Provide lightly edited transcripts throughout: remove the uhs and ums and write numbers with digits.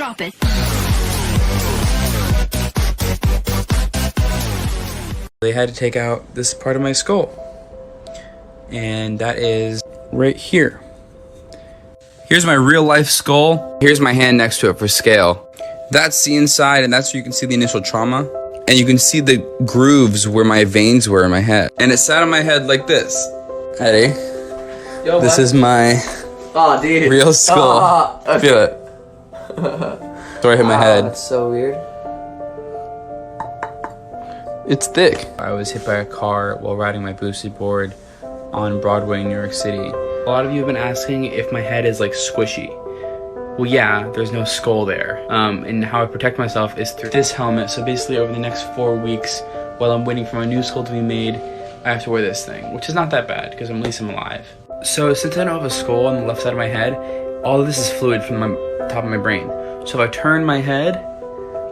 Drop it. They had to take out this part of my skull, and that is right here. Here's my real life skull. Here's my hand next to it for scale. That's the inside, and that's where you can see the initial trauma. And you can see the grooves where my veins were in my head. And it sat on my head like this. Eddie, Yo, this is my real skull. Okay. Feel it. So I hit my head. That's so weird. It's thick. I was hit by a car while riding my boosted board on Broadway in New York City. A lot of you have been asking if my head is like squishy. Well, yeah, there's no skull there. And how I protect myself is through this helmet. So basically over the next 4 weeks, while I'm waiting for my new skull to be made, I have to wear this thing, which is not that bad because at least I'm alive. So since I don't have a skull on the left side of my head, all of this is fluid from the top of my brain. So if I turn my head,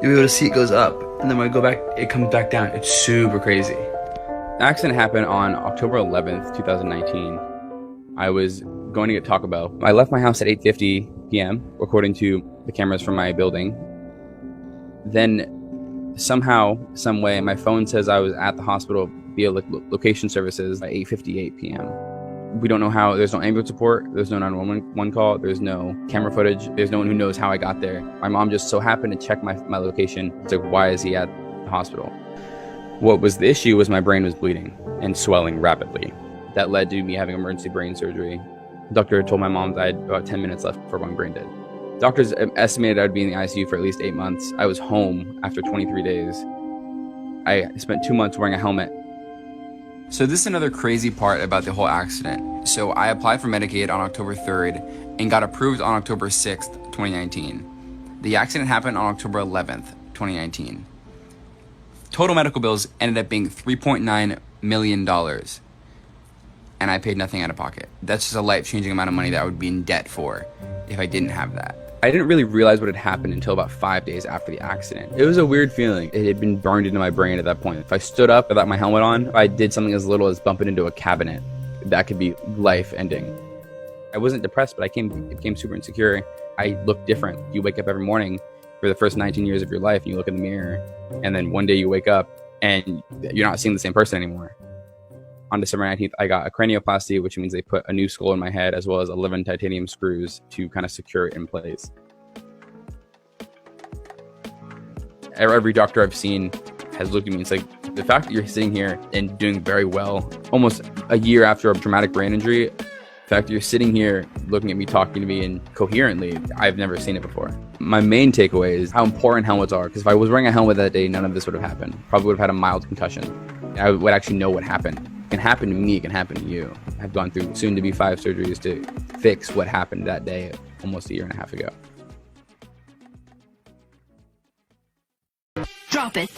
you'll be able to see it goes up. And then when I go back, it comes back down. It's super crazy. The accident happened on October 11th, 2019. I was going to get Taco Bell. I left my house at 8:50 p.m. according to the cameras from my building. Then somehow, some way, my phone says I was at the hospital via location services at 8:58 p.m. We don't know how. There's no ambulance report. There's no 911 call. There's no camera footage. There's no one who knows how I got there. My mom just so happened to check my location. It's like, why is he at the hospital? What was the issue was my brain was bleeding and swelling rapidly. That led to me having emergency brain surgery. The doctor told my mom that I had about 10 minutes left before my brain did. Doctors estimated I'd be in the ICU for at least 8 months. I was home after 23 days. I spent 2 months wearing a helmet. So this is another crazy part about the whole accident. So I applied for Medicaid on October 3rd and got approved on October 6th, 2019. The accident happened on October 11th, 2019. Total medical bills ended up being $3.9 million. And I paid nothing out of pocket. That's just a life-changing amount of money that I would be in debt for if I didn't have that. I didn't really realize what had happened until about 5 days after the accident. It was a weird feeling. It had been burned into my brain at that point. If I stood up without my helmet on, if I did something as little as bumping into a cabinet, that could be life-ending. I wasn't depressed, but I became super insecure. I looked different. You wake up every morning for the first 19 years of your life, and you look in the mirror, and then one day you wake up, and you're not seeing the same person anymore. On December 19th, I got a cranioplasty, which means they put a new skull in my head as well as 11 titanium screws to kind of secure it in place. Every doctor I've seen has looked at me. It's like, the fact that you're sitting here and doing very well, almost a year after a traumatic brain injury, the fact that you're sitting here looking at me, talking to me, and coherently, I've never seen it before. My main takeaway is how important helmets are, because if I was wearing a helmet that day, none of this would have happened. Probably would have had a mild concussion. I would actually know what happened. It can happen to me, it can happen to you. I've gone through soon to be 5 surgeries to fix what happened that day almost a year and a half ago. Drop it.